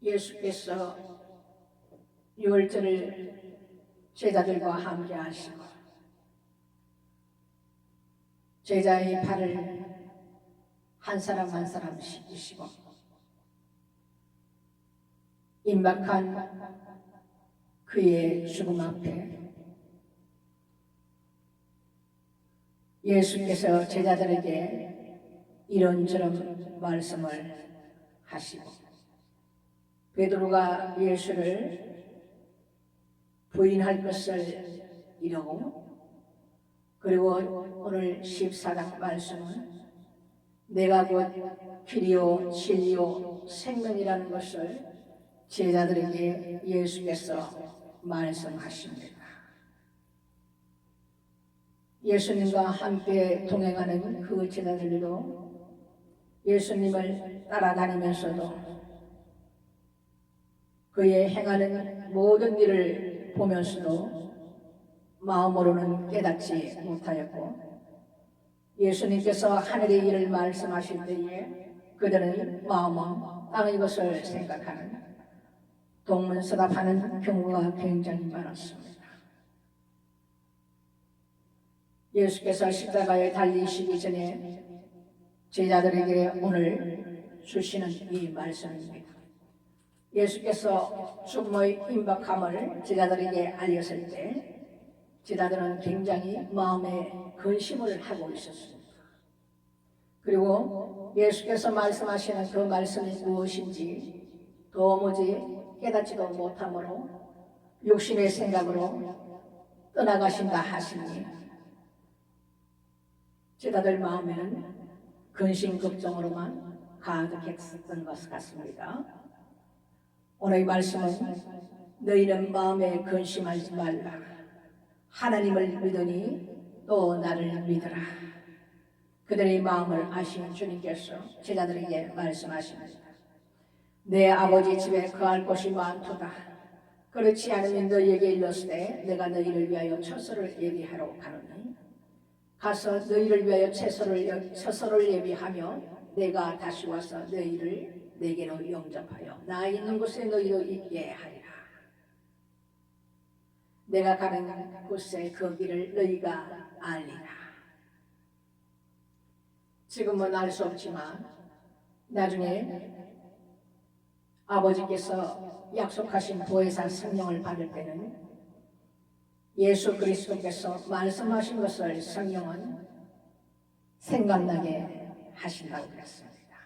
예수께서 유월절을 제자들과 함께 하시고 제자의 발을 한 사람 한 사람 씻기시고 임박한 그의 죽음 앞에 예수께서 제자들에게 이런저런 말씀을 하시고 베드로가 예수를 부인할 것을 이러고 그리고 오늘 14장 말씀은 내가 곧 길이요 진리요 생명이라는 것을 제자들에게 예수께서 말씀하십니다. 예수님과 함께 동행하는 그 제자들도 예수님을 따라다니면서도 그의 행하는 모든 일을 보면서도 마음으로는 깨닫지 못하였고 예수님께서 하늘의 일을 말씀하실 때에 그들은 마음은 땅의 것을 생각하는 동문서답하는 경우가 굉장히 많았습니다. 예수께서 십자가에 달리시기 전에 제자들에게 오늘 주시는 이 말씀입니다. 예수께서 죽음의 임박함을 제자들에게 알렸을 때 제자들은 굉장히 마음에 근심을 하고 있었습니다. 그리고 예수께서 말씀하시는 그 말씀이 무엇인지 도무지 깨닫지도 못하므로 육신의 생각으로 떠나가신다 하시니 제자들 마음에는 근심 걱정으로만 가득했던 것 같습니다. 오늘 이 말씀은 너희는 마음에 근심하지 말라. 하나님을 믿으니 또 나를 믿으라. 그들의 마음을 아신 주님께서 제자들에게 말씀하십니다. 내 아버지 집에 거할 곳이 많도다. 그렇지 않으면 너희에게 일렀으되 내가 너희를 위하여 처소를 예비하러 가노니 가서 너희를 위하여 처소를 예비하며 내가 다시 와서 너희를 내게로 영접하여 나 있는 곳에 너희도 있게 하리라. 내가 가는 곳에 그 길을 너희가 알리라. 지금은 알 수 없지만 나중에 아버지께서 약속하신 보혜사 성령을 받을 때는 예수 그리스도께서 말씀하신 것을 성령은 생각나게 하신다고 그랬습니다.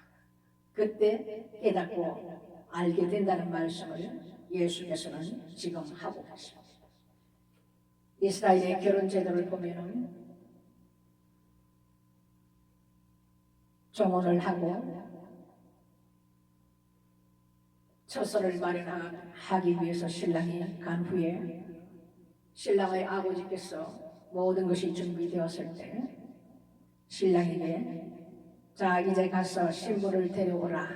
그때 깨닫고 알게 된다는 말씀을 예수께서는 지금 하고 계십니다. 이스라엘의 결혼 제도를 보면은 정혼을 하고 처소를 마련하기 위해서 신랑이 간 후에 신랑의 아버지께서 모든 것이 준비되었을 때 신랑에게 자 이제 가서 신부를 데려오라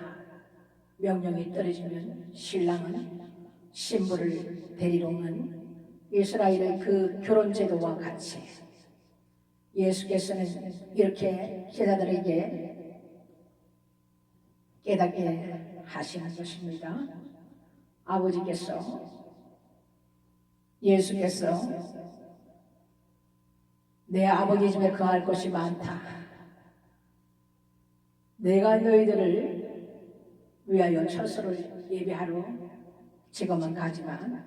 명령이 떨어지면 신랑은 신부를 데리러 오는 이스라엘의 그 결혼 제도와 같이 예수께서는 이렇게 제자들에게 깨닫게 하시는 것입니다. 아버지께서 예수께서 내 아버지 집에 거할 곳이 많다. 내가 너희들을 위하여 처소를 예비하러 지금은 가지만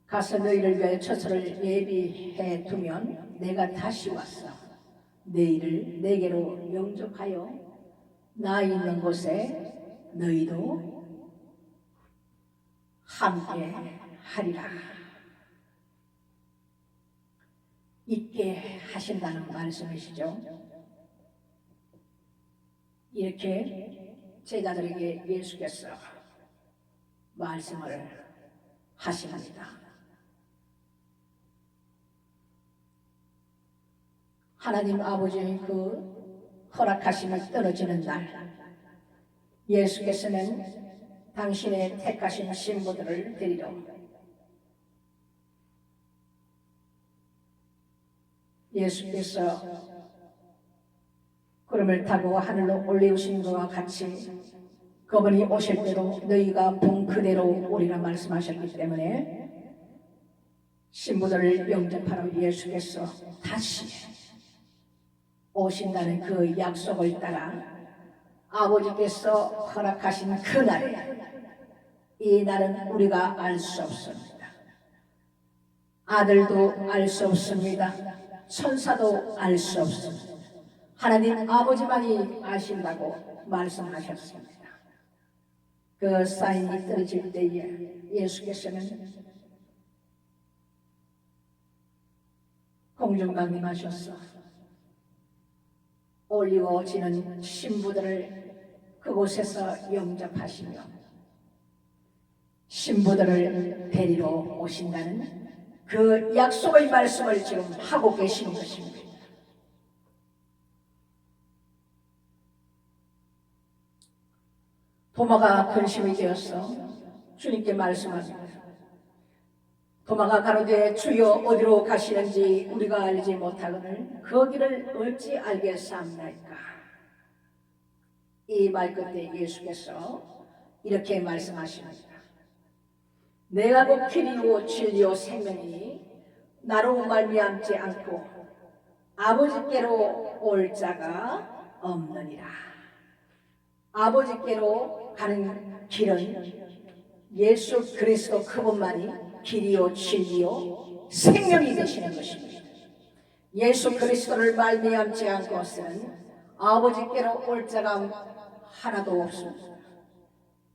가서 너희를 위하여 처소를 예비해 두면 내가 다시 와서 너희를 내게로 영접하여 나 있는 곳에 너희도 함께 하리라. 있게 하신다는 말씀이시죠. 이렇게 제자들에게 예수께서 말씀을 하십니다. 하나님 아버지의 그 허락하심이 떨어지는 날 예수께서는 당신의 택하신 신부들을 데리러 예수께서 구름을 타고 하늘로 올리우신 것과 같이 그분이 오실 때도 너희가 본 그대로 오리라 말씀하셨기 때문에 신부들을 영접하러 예수께서 다시 오신다는 그 약속을 따라 아버지께서 허락하신 그날에, 이 날은 우리가 알 수 없습니다. 아들도 알 수 없습니다. 천사도 알 수 없습니다. 하나님 아버지만이 아신다고 말씀하셨습니다. 그 사인이 떨어질 때에 예수께서는 공중 강림하셨어. 올리워지는 신부들을 그곳에서 영접하시며 신부들을 데리러 오신다는 그 약속의 말씀을 지금 하고 계시는 것입니다. 도마가 근심이 되었어 주님께 말씀합니다. 도마가 가로되 주여 어디로 가시는지 우리가 알지 못하거늘 그 길을 어찌 알겠사옵나이까. 이 말 끝에 예수께서 이렇게 말씀하십니다. 내가 곧 길이요 진리요 생명이니 나로 말미암지 않고 아버지께로 올 자가 없느니라. 아버지께로 가는 길은 예수 그리스도 그분만이 길이요 진리요 생명이 되시는 것입니다. 예수 그리스도를 말미암지 않고서는 아버지께로 올 자가 하나도 없습니다.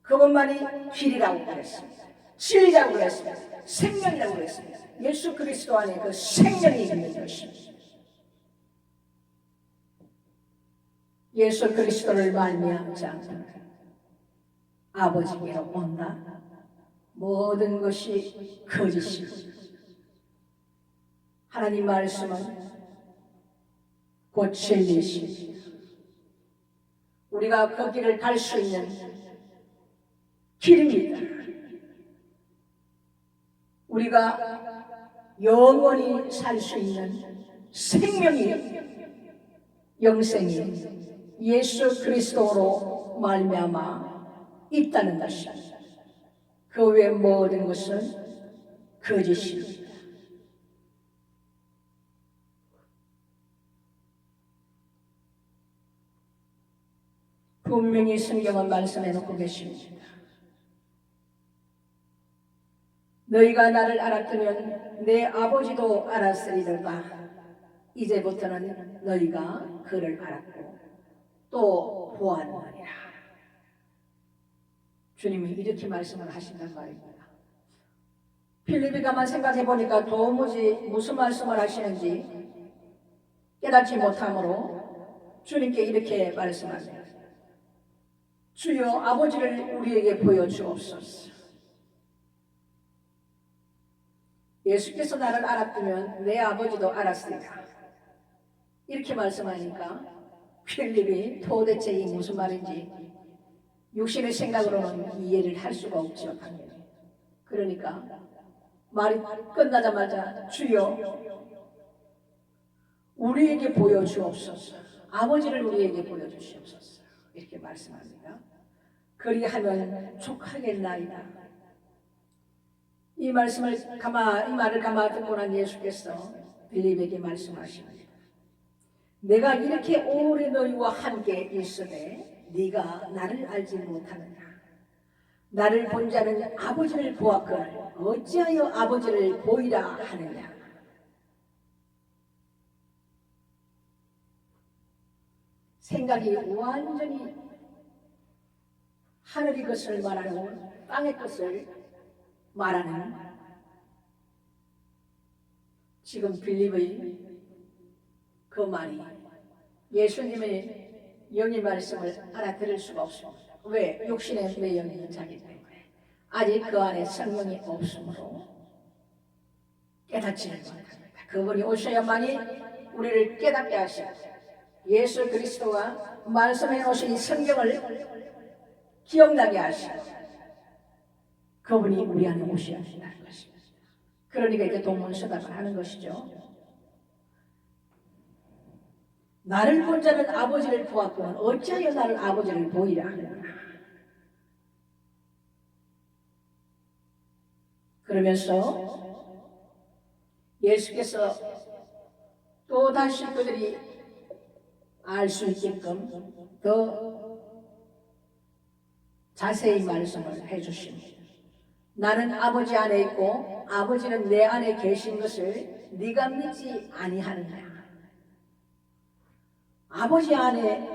그분만이 길이라고 그랬습니다. 진리라고 그랬습니다. 생명이라고 그랬습니다. 예수 그리스도 안에 그 생명이 있는 것입니다. 예수 그리스도를 말미암지 않고는 아버지께로 온다. 모든 것이 거짓입니다. 하나님 말씀은 곧 진리십니다. 우리가 그 길을 갈 수 있는 길입니다. 우리가 영원히 살 수 있는 생명이, 영생이 예수 그리스도로 말미암아 있다는 것입니다. 그 외 모든 것은 거짓입니다. 분명히 성경은 말씀해 놓고 계십니다. 너희가 나를 알았더면 내 아버지도 알았으리로다. 이제부터는 너희가 그를 알았고 또 보았느니라. 주님이 이렇게 말씀을 하신단 말입니다. 필립이 가만 생각해 보니까 도무지 무슨 말씀을 하시는지 깨닫지 못하므로 주님께 이렇게 말씀하세요. 주여 아버지를 우리에게 보여주옵소서. 예수께서 나를 알았다면 내 아버지도 알았으리라. 이렇게 말씀하니까 필립이 도대체 이 무슨 말인지 육신의 생각으로는 이해를 할 수가 없죠. 당연히. 그러니까 말이 끝나자마자 주여 우리에게 보여주옵소서. 아버지를 우리에게 보여주시옵소서. 이렇게 말씀합니다. 그리하면 족하겠나이다. 이 말을 가마 듣고 난 예수께서 빌립에게 말씀하십니다. 내가 이렇게 오래 너희와 함께 있으되 네가 나를 알지 못하느냐. 나를 본 자는 아버지를 보았거늘 어찌하여 아버지를 보이라 하느냐. 생각이 완전히 하늘의 것을 말하고 땅의 것을 말하는 지금 빌립의 그 말이 예수님의 영의 말씀을 알아들을 수가 없습니다. 왜? 육신의 내용이 자기 때문에 아직 그 안에 성령이 없으므로 깨닫지를 못합니다. 그분이 오셔야만이 우리를 깨닫게 하시고 예수 그리스도가 말씀해 놓으신 성경을 기억나게 하시고 그분이 우리 안에 오셔야 한다는 것입니다. 그러니까 이제 동문서답을 하는 것이죠. 나를 본 자는 아버지를 보았거늘 어찌하여 나를 아버지를 보이라 하느냐. 그러면서 예수께서 또 다시 그들이 알 수 있게끔 더 자세히 말씀을 해주십니다. 나는 아버지 안에 있고 아버지는 내 안에 계신 것을 네가 믿지 아니하느냐. 아버지 안에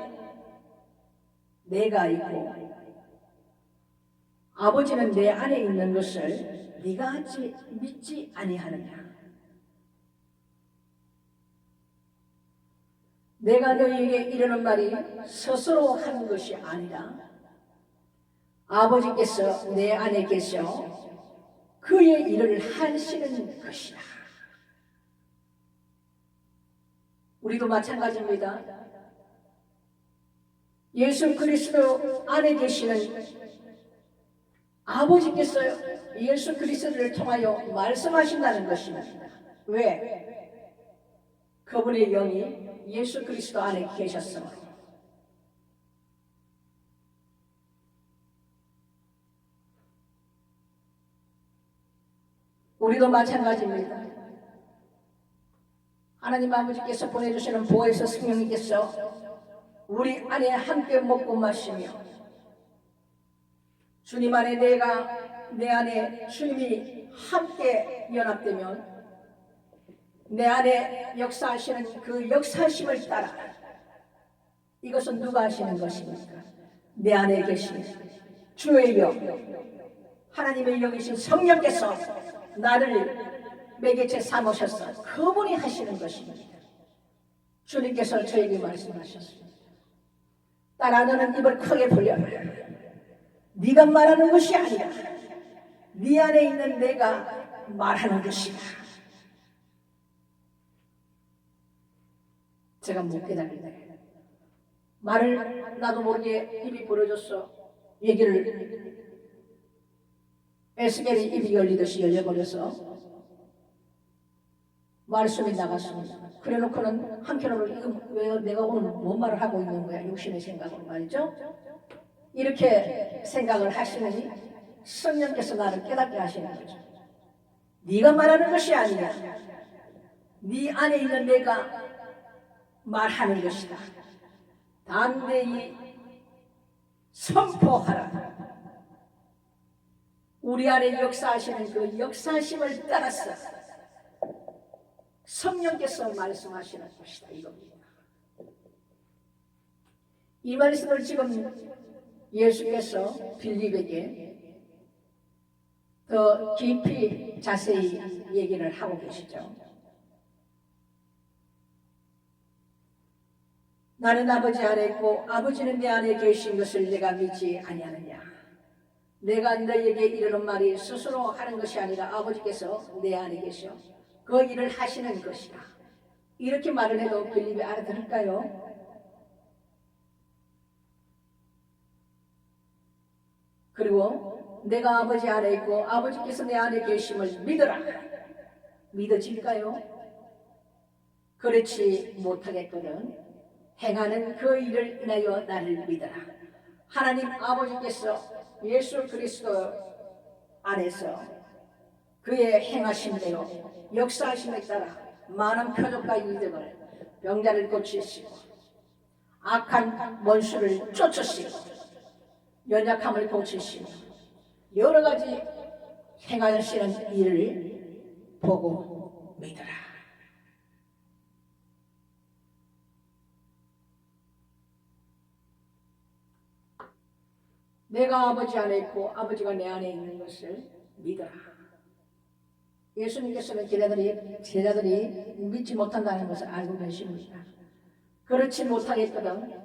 내가 있고 아버지는 내 안에 있는 것을 네가 믿지 아니하느냐. 내가 너희에게 이르는 말이 스스로 하는 것이 아니라 아버지께서 내 안에 계셔 그의 일을 하시는 것이다. 우리도 마찬가지입니다. 예수 그리스도 안에 계시는 아버지께서 예수 그리스도를 통하여 말씀하신다는 것입니다. 왜? 그분의 영이 예수 그리스도 안에 계셨으므로. 우리도 마찬가지입니다. 하나님 아버지께서 보내주시는 보혜사 성령님께서 우리 안에 함께 먹고 마시며 주님 안에 내 안에 주님이 함께 연합되면 내 안에 역사하시는 그 역사심을 따라 이것은 누가 하시는 것입니까? 내 안에 계신 주의 영 하나님의 영이신 성령께서 나를 매개체 삼으셔서 그분이 하시는 것입니다. 주님께서 저에게 말씀하셨습니다. 딸아 너는 입을 크게 벌려라. 네가 말하는 것이 아니라 네 안에 있는 내가 말하는 것이다. 제가 못 깨달은데 말을 나도 모르게 입이 벌어졌어. 얘기를 에스겔이 입이 열리듯이 열려버려서 말씀이 나갔습니다. 그래놓고는 한편으로 이거 왜 내가 오늘 뭔 말을 하고 있는 거야? 욕심의 생각으로 말이죠. 이렇게 생각을 하시느니 성령께서 나를 깨닫게 하시는 거죠. 네가 말하는 것이 아니야. 네 안에 있는 내가 말하는 것이다. 담대히 선포하라. 우리 안에 역사하시는 그 역사심을 따라서 성령께서 말씀하시는 것이다 이겁니다. 이 말씀을 지금 예수께서 빌립에게 더 깊이 자세히 얘기를 하고 계시죠. 나는 아버지 안에 있고 아버지는 내 안에 계신 것을 내가 믿지 아니하느냐. 내가 너희에게 이르는 말이 스스로 하는 것이 아니라 아버지께서 내 안에 계셔 그 일을 하시는 것이다. 이렇게 말을 해도 빌립이 알아들을까요? 그리고 내가 아버지 안에 있고 아버지께서 내 안에 계심을 믿어라. 믿어질까요? 그렇지 못하겠거든. 행하는 그 일을 인하여 나를 믿어라. 하나님 아버지께서 예수 그리스도 안에서 그의 행하심대로 역사하심에 따라 많은 표적과 이적을 병자를 고치시고 악한 원수를 쫓으시고 연약함을 고치시고 여러 가지 행하시는 일을 보고 믿어라. 내가 아버지 안에 있고 아버지가 내 안에 있는 것을 믿어라. 예수님께서는 제자들이 믿지 못한다는 것을 알고 계십니다. 그렇지 못하겠거든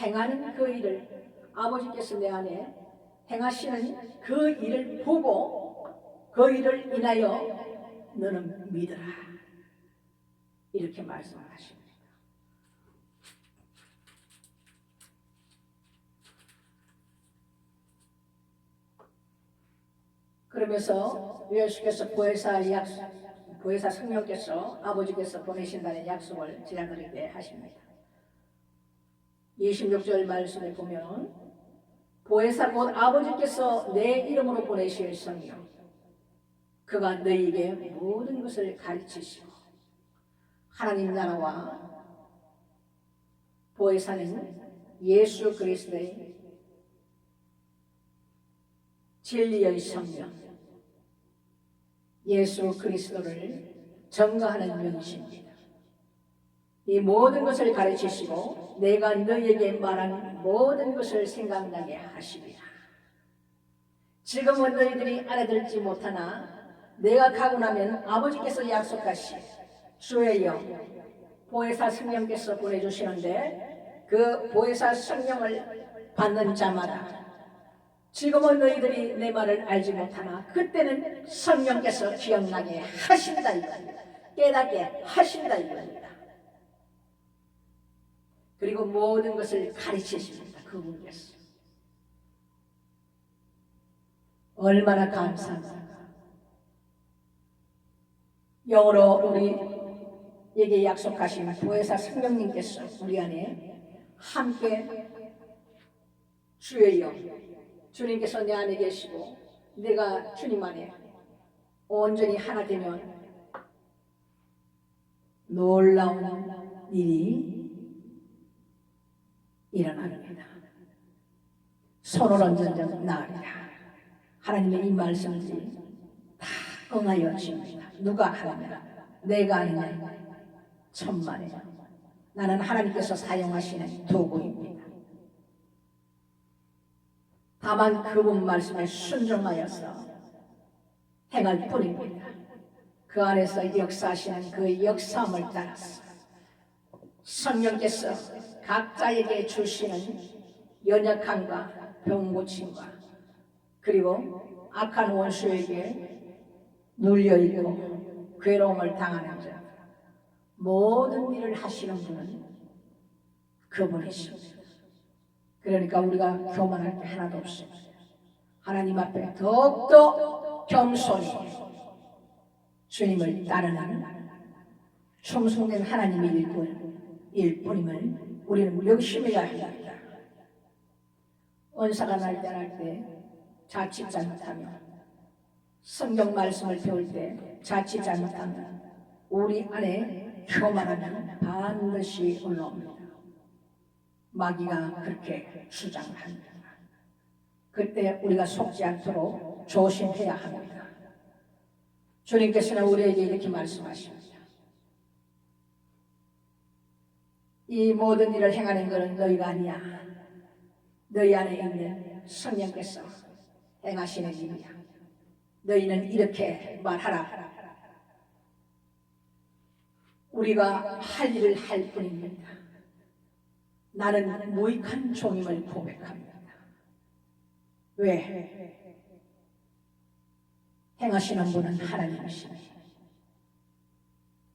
행하는 그 일을 아버지께서 내 안에 행하시는 그 일을 보고 그 일을 인하여 너는 믿어라. 이렇게 말씀하십니다. 그러면서 예수께서 보혜사 성령께서 아버지께서 보내신다는 약속을 제자들에게 하십니다. 26절 말씀에 보면 보혜사 곧 아버지께서 내 이름으로 보내실 성령 그가 너희에게 모든 것을 가르치시고 하나님 나라와 보혜사는 예수 그리스도의 진리의 성령, 예수 그리스도를 증거하는 명시입니다. 이 모든 것을 가르치시고 내가 너희에게 말한 모든 것을 생각나게 하시리라. 지금은 너희들이 알아들지 못하나 내가 가고 나면 아버지께서 약속하신 주의 영 보혜사 성령께서 보내주시는데 그 보혜사 성령을 받는 자마다 지금은 너희들이 내 말을 알지 못하나 그때는 성령께서 기억나게 하신다 이겁니다. 깨닫게 하신다 이겁니다. 그리고 모든 것을 가르치십니다. 그분께서. 얼마나 감사합니까? 영으로 우리에게 약속하신 보혜사 성령님께서 우리 안에 함께 주의 영, 주님께서 내 안에 계시고 내가 주님 안에 온전히 하나 되면 놀라운 일이 일어납니다. 손을 얹은 나으리라. 하나님의 이 말씀들이 다 응하여 집니다. 누가 하느냐? 내가 아니냐? 천만에요. 나는 하나님께서 사용하시는 도구입니다. 다만 그분 말씀에 순종하여서 행할 뿐입니다. 그 안에서 역사하시는 그 역사함을 따라서 성령께서 각자에게 주시는 연약함과 병고침과 그리고 악한 원수에게 눌려있고 괴로움을 당하는 자 모든 일을 하시는 분은 그분이십니다. 그러니까 우리가 교만할 게 하나도 없습니다. 하나님 앞에 더욱더 겸손히 주님을 따르는 충성된 하나님의 일뿐임을 우리는 명심해야 합니다. 원사가 날 때 자칫 잘못하면 성경 말씀을 배울 때 자칫 잘못하면 우리 안에 교만하면 반드시 올라옵니다. 마귀가 그렇게 주장합니다. 그때 우리가 속지 않도록 조심해야 합니다. 주님께서는 우리에게 이렇게 말씀하십니다. 이 모든 일을 행하는 것은 너희가 아니야. 너희 안에 있는 성령께서 행하시는 일이야. 너희는 이렇게 말하라. 우리가 할 일을 할 뿐입니다. 나는 무익한 종임을 고백합니다. 왜? 행하시는 분은 하나님이십니다.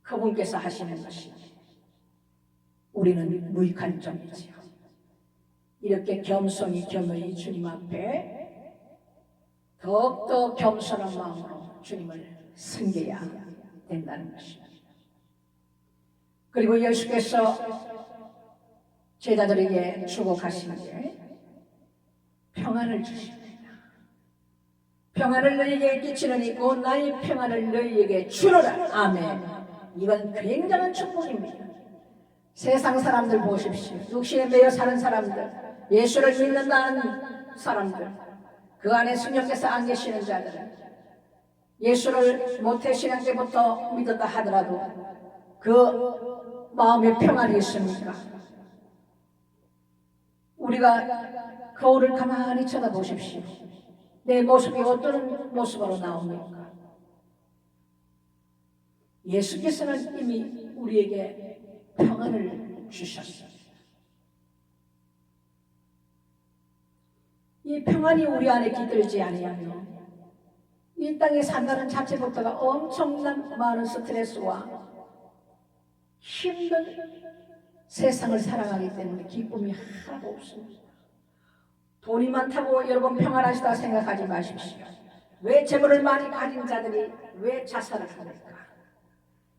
그분께서 하시는 것입니다. 우리는 무익한 종이지요. 이렇게 겸손히 겸허히 주님 앞에 더욱더 겸손한 마음으로 주님을 섬겨야 된다는 것입니다. 그리고 예수께서 제자들에게 주고 가시는데 평안을 주십니다. 평안을 너희에게 끼치느니 곧 나의 평안을 너희에게 주노라. 아멘. 이건 굉장한 축복입니다. 세상 사람들 보십시오. 육신에 매여 사는 사람들, 예수를 믿는다는 사람들, 그 안에 성령께서 안 계시는 자들은 예수를 모태신앙 때부터 믿었다 하더라도 그 마음에 평안이 있습니까? 우리가 거울을 가만히 쳐다보십시오. 내 모습이 어떤 모습으로 나옵니까? 예수께서는 이미 우리에게 평안을 주셨습니다. 이 평안이 우리 안에 깃들지 아니하면 이 땅에 산다는 자체부터가 엄청난 많은 스트레스와 힘든 세상을 살아가기 때문에 기쁨이 하나도 없습니다. 돈이 많다고 여러분 평안하시다 생각하지 마십시오. 왜 재물을 많이 가진 자들이 왜 자살을 합니까?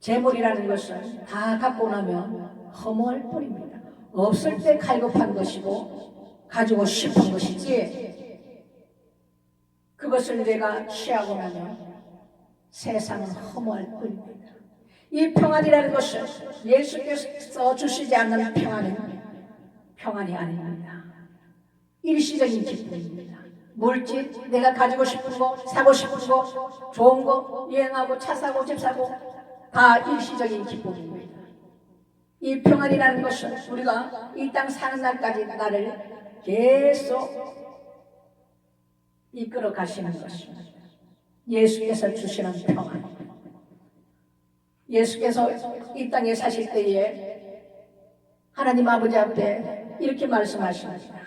재물이라는 것은 다 갖고 나면 허무할 뿐입니다. 없을 때 갈급한 것이고 가지고 싶은 것이지 그것을 내가 취하고 나면 세상은 허무할 뿐입니다. 이 평안이라는 것은 예수께서 주시지 않는 평안이 아닙니다. 일시적인 기쁨입니다. 물질, 내가 가지고 싶은 거, 사고 싶은 거, 좋은 거, 여행하고 차 사고 집 사고 다 일시적인 기쁨입니다. 이 평안이라는 것은 우리가 이 땅 사는 날까지 나를 계속 이끌어 가시는 것입니다. 예수께서 주시는 평안. 예수께서 이 땅에 사실 때에 하나님 아버지 앞에 이렇게 말씀하십니다.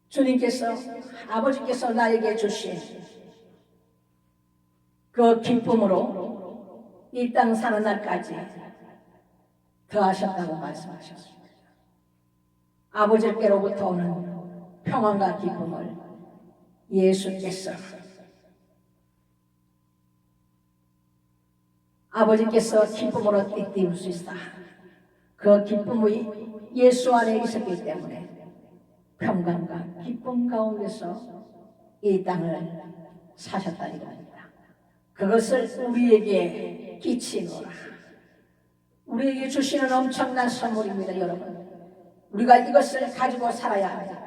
주님께서, 아버지께서 나에게 주신 그 기쁨으로 이 땅 사는 날까지 더하셨다고 말씀하셨습니다. 아버지께로부터 오는 평안과 기쁨을 예수께서, 아버지께서 기쁨으로 띠띠울 수 있다. 그 기쁨이 예수 안에 있었기 때문에 평강과 기쁨 가운데서 이 땅을 사셨다는 겁니다. 그것을 우리에게 끼치노라. 우리에게 주시는 엄청난 선물입니다, 여러분. 우리가 이것을 가지고 살아야 합니다.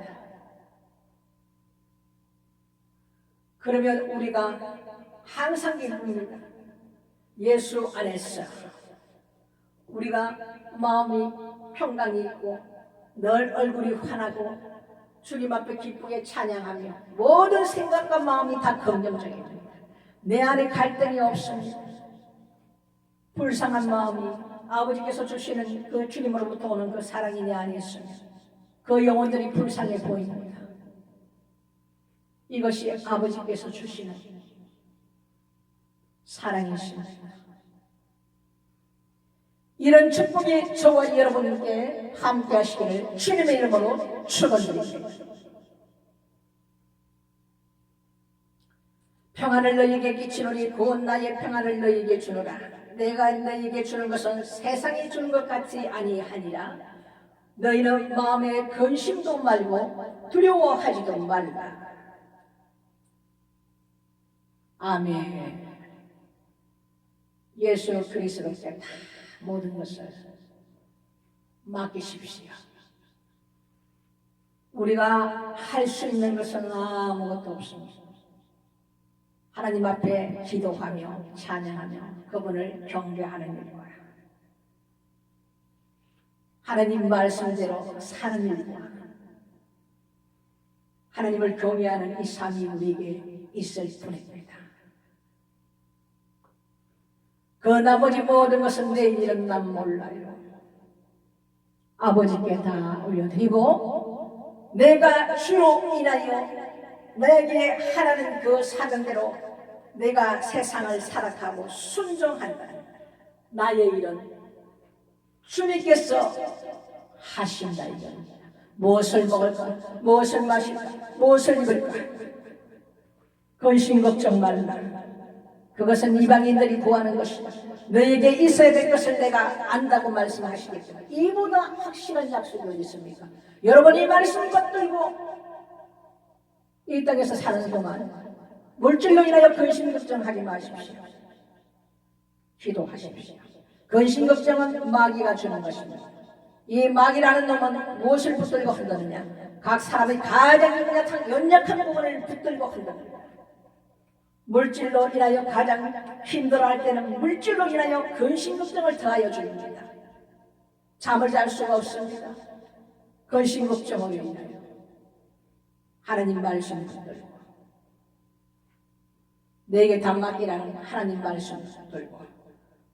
그러면 우리가 항상 기쁩니다. 예수 안에서 우리가 마음이 평강이 있고 늘 얼굴이 환하고 주님 앞에 기쁘게 찬양하며 모든 생각과 마음이 다 긍정적입니다. 내 안에 갈등이 없습니다. 불쌍한 마음이 아버지께서 주시는 그 주님으로부터 오는 그 사랑이 내 안에 있으며 그 영혼들이 불쌍해 보입니다. 이것이 아버지께서 주시는 사랑이십니다. 이런 축복이 저와 여러분께 함께 하시기를 주님의 이름으로 축원드립니다. 평안을 너희에게 끼치노니 곧 나의 평안을 너희에게 주노라. 내가 너희에게 주는 것은 세상이 주는 것 같이 아니하니라. 너희는 마음에 근심도 말고 두려워하지도 말라. 아멘. 예수 그리스도께 다 모든 것을 맡기십시오. 우리가 할 수 있는 것은 아무것도 없습니다. 하나님 앞에 기도하며 찬양하며 그분을 경배하는 일과 하나님 말씀대로 사는 일과 하나님을 경외하는 이 삶이 우리에게 있을 뿐입니다. 그 나머지 모든 것은 내일은 난 몰라요. 아버지께 다 올려드리고 내가 주로 인하여 내게 하라는 그 사명대로 내가 세상을 살아가고 순종한다. 나의 일은 주님께서 하신다 이겁니다. 무엇을 먹을까? 무엇을 마실까? 무엇을 입을까? 근심 걱정 말라. 그것은 이방인들이 구하는 것이다. 너에게 있어야 될 것을 내가 안다고 말씀하시기 때문에 이보다 확실한 약속이 어디 있습니까? 여러분이 말씀 붙들고 이 땅에서 사는 동안 물질로 인하여 근심 걱정하지 마십시오. 기도하십시오. 근심 걱정은 마귀가 주는 것입니다. 이 마귀라는 놈은 무엇을 붙들고 흔드느냐? 각 사람의 가장 연약한 부분을 붙들고 흔듭니다. 물질로 인하여 가장 힘들어할 때는 물질로 인하여 근심 걱정을 더하여 줍니다. 잠을 잘 수가 없습니다. 근심 걱정으로 인하여 하나님 말씀 붙들고 내게 단막이라는 하나님 말씀 붙들고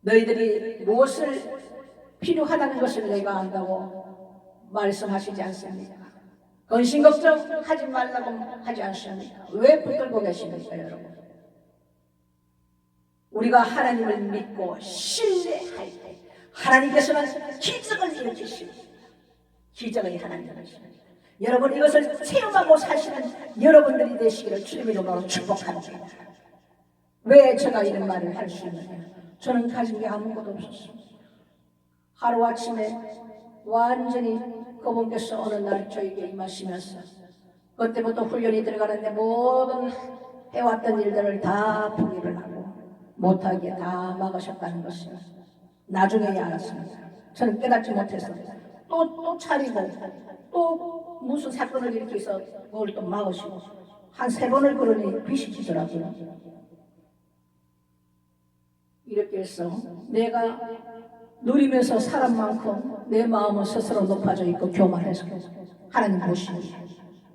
너희들이 무엇을 필요하다는 것을 내가 안다고 말씀하시지 않습니까? 근심 걱정하지 말라고 하지 않습니까? 왜 붙들고 계십니까, 여러분? 우리가 하나님을 믿고 신뢰할 때 하나님께서는 기적을 일으키십니다. 기적의 하나님이십니다. 여러분 이것을 체험하고 사시는 여러분들이 되시기를 주님의 이름으로 축복합니다. 왜 제가 이런 말을 할 수 있느냐? 저는 가진 게 아무것도 없었습니다. 하루아침에 완전히 그분께서 어느 날 저에게 임하시면서 그때부터 훈련이 들어가는데 모든 해왔던 일들을 다 포기를 하고 못하게 다 막으셨다는 것을 나중에야 알았습니다. 저는 깨닫지 못해서 또 차리고 또 무슨 사건을 일으켜서 그걸 또 막으시고 한 3번을 그러니 비시키더라고요. 이렇게 해서 내가 누리면서 사람만큼 내 마음은 스스로 높아져 있고 교만해서 하나님 보시니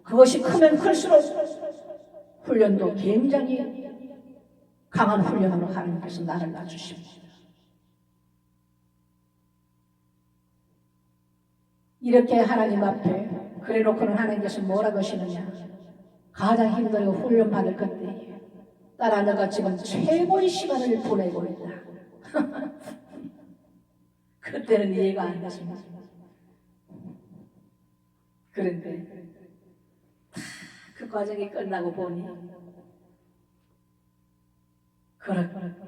그것이 크면 클수록 훈련도 굉장히 강한 훈련으로 하나님께서 나를 놔주십니다. 이렇게 하나님 앞에 그래놓고는 하나님께서 뭐라고 하시느냐, 가장 힘들고 훈련받을 건데 딸아 너가 지금 최고의 시간을 보내고 있다. 그때는 이해가 안 됐습니다. 그런데 그 과정이 끝나고 보니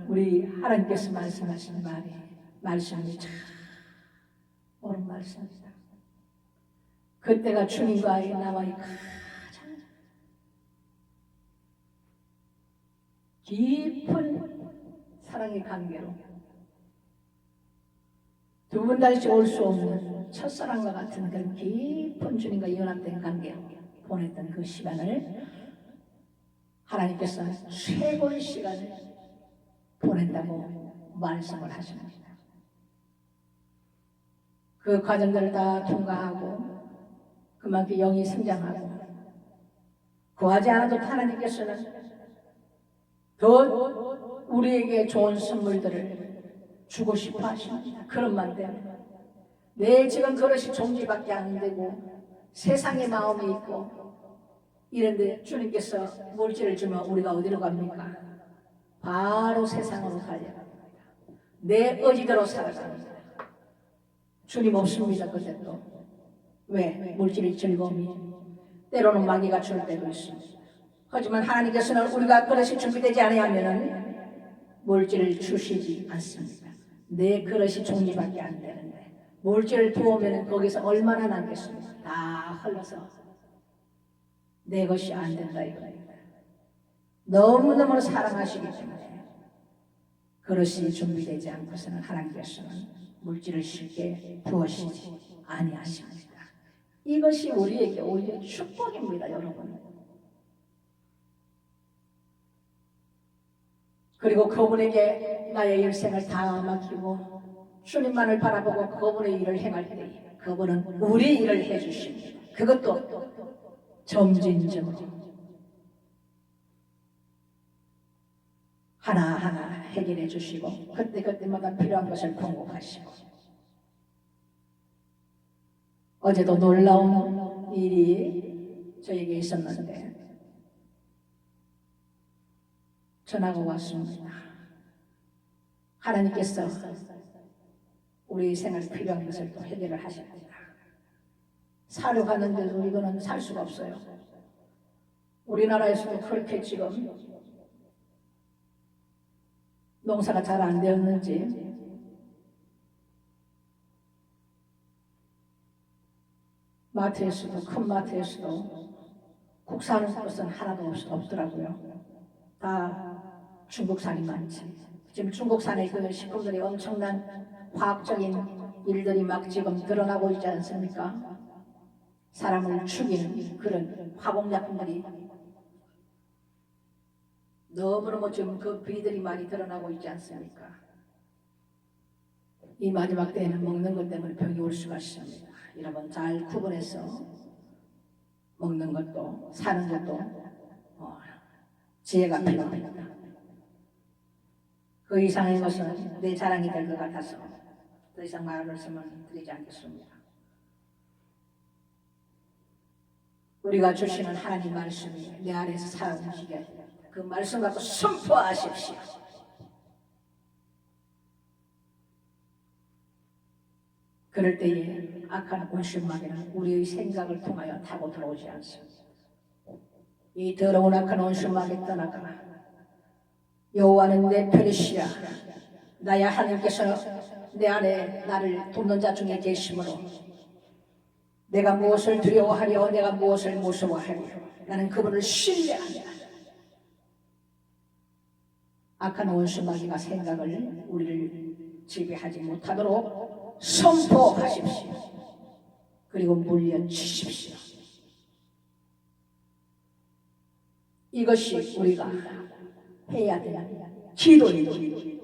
우리 하나님께서 말씀하신 말씀이 참 옳은 말씀입니다. 그때가 주님과의 나와의 가장 깊은 사랑의 관계로 두 번 다시 올 수 없는 첫사랑과 같은 그런 깊은 주님과 연합된 관계로 보냈던 그 시간을 하나님께서 최고의 시간을 보낸다고 말씀을 하십니다. 그 과정들을 다 통과하고 그만큼 영이 성장하고 구하지 않아도 하나님께서는 더 우리에게 좋은 선물들을 주고 싶어 하십니다. 그런만 되면 내 지금 그릇이 종지밖에 안 되고 세상의 마음이 있고 이런데 주님께서 물질을 주면 우리가 어디로 갑니까? 바로 세상으로 달려갑니다. 내 의지대로 살아갑니다. 주님 없습니다. 그때도. 왜? 물질의 즐거움이 때로는 마귀가 줄 때도 있습니다. 하지만 하나님께서는 우리가 그릇이 준비되지 않으면 물질을 주시지 않습니다. 내 그릇이 종이밖에 안 되는데 물질을 부으면 거기서 얼마나 남겠습니까? 다 흘러서 내 것이 안 된다 이겁니다. 너무너무 사랑하시기 때문에 그릇이 준비되지 않고서는 하나님께서는 물질을 쉽게 부으시지 아니하십니다. 이것이 우리에게 오히려 축복입니다, 여러분. 그리고 그분에게 나의 일생을 다 맡기고 주님만을 바라보고 그분의 일을 행할 때 그분은 우리 일을 해주십니다. 그것도 점진적으로 하나하나 해결해 주시고 그때그때마다 필요한 것을 공급하시고 어제도 놀라운 일이 저에게 있었는데 전화가 왔습니다. 하나님께서 우리 생활에 필요한 것을 또 해결을 하십니다. 사러 가는데도 이거는 살 수가 없어요. 우리나라에서도 그렇게 지금 농사가 잘 안 되었는지 마트에서도 큰 마트에서도 국산 것은 하나도 없더라고요. 다 중국산이 많지. 지금 중국산의 그 식품들이 엄청난 화학적인 일들이 막 지금 드러나고 있지 않습니까? 사람을 죽이는 그런 화공약품들이 너무너무 지금 그 비들이 많이 드러나고 있지 않습니까? 이 마지막 때에는 먹는 것 때문에 병이 올 수가 있습니다. 여러분 잘 구분해서 먹는 것도 사는 것도 지혜가 필요합니다. 그 이상의 것은 내 자랑이 될 것 같아서 더 이상 말씀을 드리지 않겠습니다. 우리가 주시는 하나님 말씀이 내 안에서 살아오시게 그 말씀 갖고 선포하십시오. 그럴 때에 악한 온실마귀는 우리의 생각을 통하여 타고 들어오지 않습니다. 이 더러운 악한 온실마귀 떠나가라. 여호와는 내 편이시라. 나의 하나님께서 내 안에 나를 돕는 자 중에 계심으로 내가 무엇을 두려워하려 내가 무엇을 무서워하려 나는 그분을 신뢰한다. 악한 원수마귀가 생각을 우리를 지배하지 못하도록 선포하십시오. 그리고 물려주십시오. 이것이 우리가 해야 되는 기도입니다.